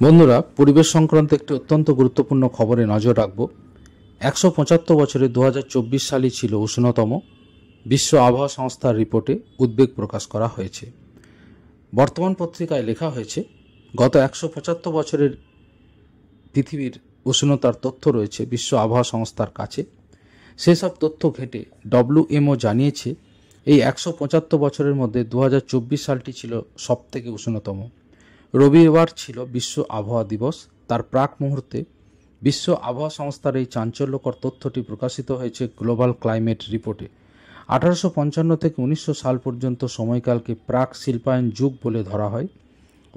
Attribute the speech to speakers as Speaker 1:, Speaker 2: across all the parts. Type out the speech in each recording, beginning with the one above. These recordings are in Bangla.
Speaker 1: বন্ধুরা, পরিবেশ সংক্রান্ত একটি অত্যন্ত গুরুত্বপূর্ণ খবরে নজর রাখব। 175 বছরে 2024 সালই ছিল উষ্ণতম। বিশ্ব আবহাওয়া সংস্থার রিপোর্টে উদ্বেগ প্রকাশ করা হয়েছে। বর্তমান পত্রিকায় লেখা হয়েছে, গত 175 বছরের পৃথিবীর উষ্ণতার তথ্য রয়েছে বিশ্ব আবহাওয়া সংস্থার কাছে। সেসব তথ্য ঘেঁটে WMO জানিয়েছে এই 175 বছরের মধ্যে 2024 সালটি ছিল সবথেকে উষ্ণতম। রবিবার ছিল বিশ্ব আবহাওয়া দিবস। তার প্রাক মুহূর্তে বিশ্ব আবহাওয়া সংস্থার এই চাঞ্চল্যকর তথ্যটি প্রকাশিত হয়েছে গ্লোবাল ক্লাইমেট রিপোর্টে। 1855 থেকে 1900 সাল পর্যন্ত সময়কালকে প্রাক শিল্পায়ন যুগ বলে ধরা হয়।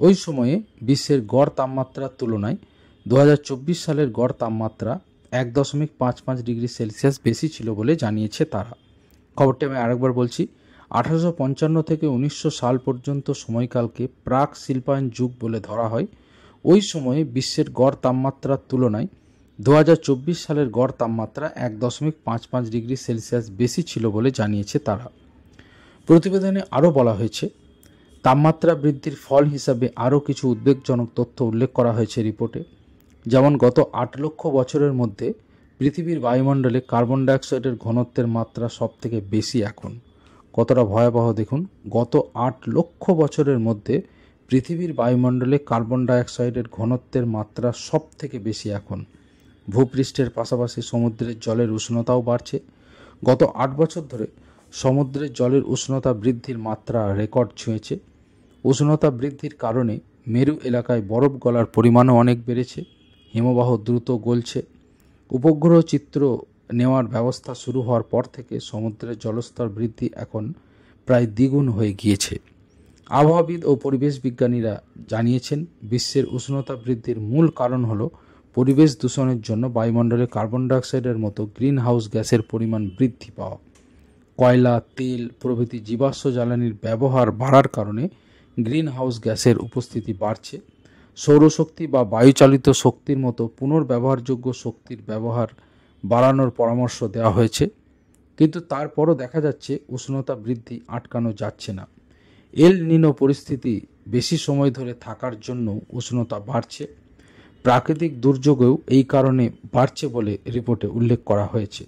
Speaker 1: ওই সময়ে বিশ্বের গড় তাপমাত্রার তুলনায় 2024 সালের গড় তাপমাত্রা 1.55 ডিগ্রি সেলসিয়াস বেশি ছিল বলে জানিয়েছে তারা। খবরটি আমি আরেকবার বলছি, 1855 থেকে 1900 সাল পর্যন্ত সময়কালকে প্রাক শিল্পায়ন যুগ বলে ধরা হয়। ওই সময়ে বিশ্বের গড় তাপমাত্রার তুলনায় 2024 সালের গড় তাপমাত্রা 1.55 ডিগ্রি সেলসিয়াস বেশি ছিল বলে জানিয়েছে তারা। প্রতিবেদনে আরও বলা হয়েছে, তাপমাত্রা বৃদ্ধির ফল হিসাবে আরও কিছু উদ্বেগজনক তথ্য উল্লেখ করা হয়েছে রিপোর্টে। যেমন গত 8 লক্ষ বছরের মধ্যে পৃথিবীর বায়ুমণ্ডলে কার্বন ডাইঅক্সাইডের ঘনত্বের মাত্রা সবথেকে বেশি এখন। কতটা ভয়াবহ দেখুন, গত 8 লক্ষ বছরের মধ্যে পৃথিবীর বায়ুমণ্ডলে কার্বন ডাইঅক্সাইডের ঘনত্বের মাত্রা সবথেকে বেশি এখন। ভূপৃষ্ঠের পাশাপাশি সমুদ্রের জলের উষ্ণতাও বাড়ছে। গত 8 বছর ধরে সমুদ্রের জলের উষ্ণতা বৃদ্ধির মাত্রা রেকর্ড ছুঁয়েছে। উষ্ণতা বৃদ্ধির কারণে মেরু এলাকায় বরফ গলার পরিমাণও অনেক বেড়েছে। হিমবাহ দ্রুত গলছে। উপগ্রহ চিত্র নেওয়ার ব্যবস্থা শুরু হওয়ার পর থেকে সমুদ্রের জলস্তর বৃদ্ধি এখন প্রায় দ্বিগুণ হয়ে গিয়েছে। আবহাওয়াবিদ ও পরিবেশ বিজ্ঞানীরা জানিয়েছেন, বিশ্বের উষ্ণতা বৃদ্ধির মূল কারণ হল পরিবেশ দূষণের জন্য বায়ুমণ্ডলে কার্বন ডাইঅক্সাইডের মতো গ্রিন হাউস গ্যাসের পরিমাণ বৃদ্ধি পাওয়া। কয়লা, তেল প্রভৃতি জীবাশ্ম জ্বালানির ব্যবহার বাড়ার কারণে গ্রিন হাউস গ্যাসের উপস্থিতি বাড়ছে। সৌরশক্তি বা বায়ুচালিত শক্তির মতো পুনর্ব্যবহারযোগ্য শক্তির ব্যবহার বাড়ানোর পরামর্শ দেওয়া হয়েছে, কিন্তু তারপরও দেখা যাচ্ছে উষ্ণতা বৃদ্ধি আটকানো যাচ্ছে না। এল নিনো পরিস্থিতি বেশি সময় ধরে থাকার জন্য উষ্ণতা বাড়ছে। প্রাকৃতিক দুর্যোগেও এই কারণে বাড়ছে বলে রিপোর্টে উল্লেখ করা হয়েছে।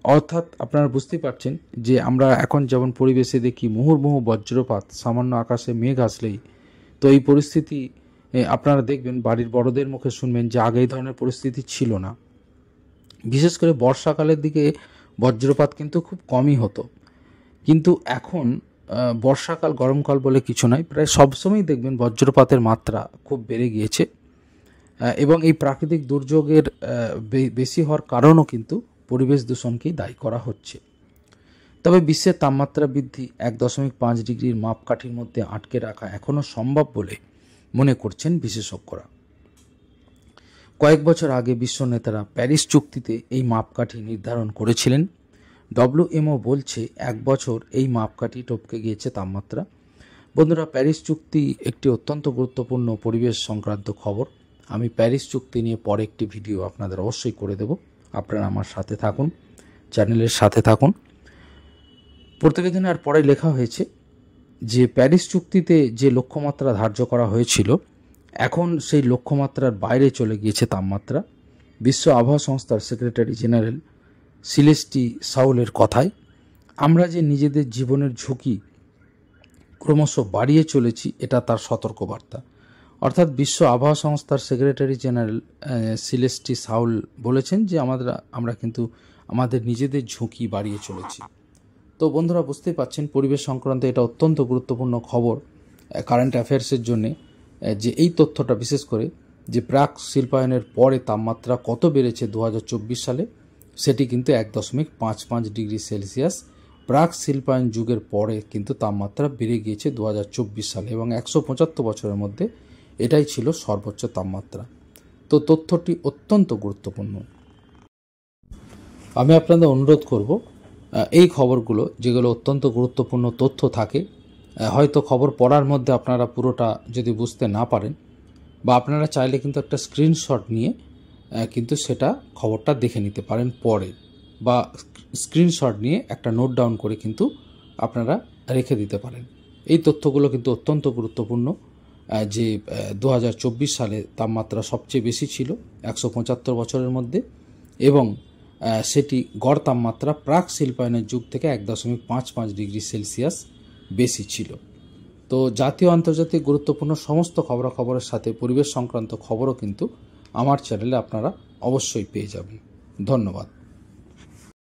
Speaker 1: অর্থাৎ আপনারা বুঝতে পারছেন যে আমরা এখন যেমন পরিবেশে দেখি মুহুর্মুহু বজ্রপাত, সামান্য আকাশে মেঘ আসলেই, তো এই পরিস্থিতি আপনারা দেখবেন বাড়ির বড়দের মুখে শুনবেন যে আগে এই ধরনের পরিস্থিতি ছিল না। বিশেষ করে বর্ষাকালের দিকে বজ্রপাত কিন্তু খুব কমই হতো, কিন্তু এখন বর্ষাকাল গরমকাল বলে কিছু নাই, প্রায় সবসময়ই দেখবেন বজ্রপাতের মাত্রা খুব বেড়ে গিয়েছে। এবং এই প্রাকৃতিক দুর্যোগের বেশি হওয়ার কারণও কিন্তু পরিবেশ দূষণকেই দায়ী করা হচ্ছে। তবে বিশ্বের তাপমাত্রা বৃদ্ধি 1.5 ডিগ্রির মাপকাঠির মধ্যে আটকে রাখা এখনও সম্ভব বলে মনে করছেন বিশেষজ্ঞরা। কয়েক বছর আগে বিশ্ব নেতারা প্যারিস চুক্তিতে এই মাপকাঠি নির্ধারণ করেছিলেন। WMO বলছে 1 বছর এই মাপকাঠি টপকে গিয়েছে তাপমাত্রা। বন্ধুরা, প্যারিস চুক্তি একটি অত্যন্ত গুরুত্বপূর্ণ পরিবেশ সংক্রান্ত খবর। আমি প্যারিস চুক্তি নিয়ে পরে একটি ভিডিও আপনাদের অবশ্যই করে দেব। আপনারা আমার সাথে থাকুন, চ্যানেলের সাথে থাকুন। প্রতিবেদনে আর পরে লেখা হয়েছে যে প্যারিস চুক্তিতে যে লক্ষ্যমাত্রা ধার্য করা হয়েছিল, এখন সেই লক্ষ্যমাত্রার বাইরে চলে গিয়েছে তাপমাত্রা। বিশ্ব আবহাওয়া সংস্থার সেক্রেটারি জেনারেল সিলেস্টি সাউলের কথায়, আমরা যে নিজেদের জীবনের ঝুঁকি ক্রমশ বাড়িয়ে চলেছি, এটা তার সতর্কবার্তা। অর্থাৎ বিশ্ব আবহাওয়া সংস্থার সেক্রেটারি জেনারেল সিলেস্টি সাউল বলেছেন যে আমরা কিন্তু আমাদের নিজেদের ঝুঁকি বাড়িয়ে চলেছি। তো বন্ধুরা, বুঝতেই পারছেন পরিবেশ সংক্রান্ত এটা অত্যন্ত গুরুত্বপূর্ণ খবর কারেন্ট অ্যাফেয়ার্সের জন্যে, যে এই তথ্যটা বিশেষ করে যে প্রাক শিল্পায়নের পরে তাপমাত্রা কত বেড়েছে 2024 সালে, সেটি কিন্তু 1.55 ডিগ্রি সেলসিয়াস। প্রাক শিল্পায়ন যুগের পরে কিন্তু তাপমাত্রা বেড়ে গিয়েছে 2024 সালে, এবং 175 বছরের মধ্যে এটাই ছিল সর্বোচ্চ তাপমাত্রা। তো তথ্যটি অত্যন্ত গুরুত্বপূর্ণ। আমি আপনাদের অনুরোধ করব, এই খবরগুলো যেগুলো অত্যন্ত গুরুত্বপূর্ণ তথ্য থাকে, হয়তো খবর পড়ার মধ্যে আপনারা পুরোটা যদি বুঝতে না পারেন, বা আপনারা চাইলে কিন্তু একটা স্ক্রিনশট নিয়ে কিন্তু সেটা খবরটা দেখে নিতে পারেন পরে, বা স্ক্রিনশট নিয়ে একটা নোট ডাউন করে কিন্তু আপনারা রেখে দিতে পারেন। এই তথ্যগুলো কিন্তু অত্যন্ত গুরুত্বপূর্ণ। যে 2024 সালে তাপমাত্রা সবচেয়ে বেশি ছিল 175 বছরের মধ্যে, এবং সেটি গড় তাপমাত্রা প্রাক শিল্পায়নের যুগ থেকে 1.55 ডিগ্রি সেলসিয়াস বেশি ছিল। তো জাতীয় আন্তর্জাতিক গুরুত্বপূর্ণ সমস্ত খবরাখবরের সাথে পরিবেশ সংক্রান্ত খবরও কিন্তু আমার চ্যানেলে আপনারা অবশ্যই পেয়ে যাবেন। ধন্যবাদ।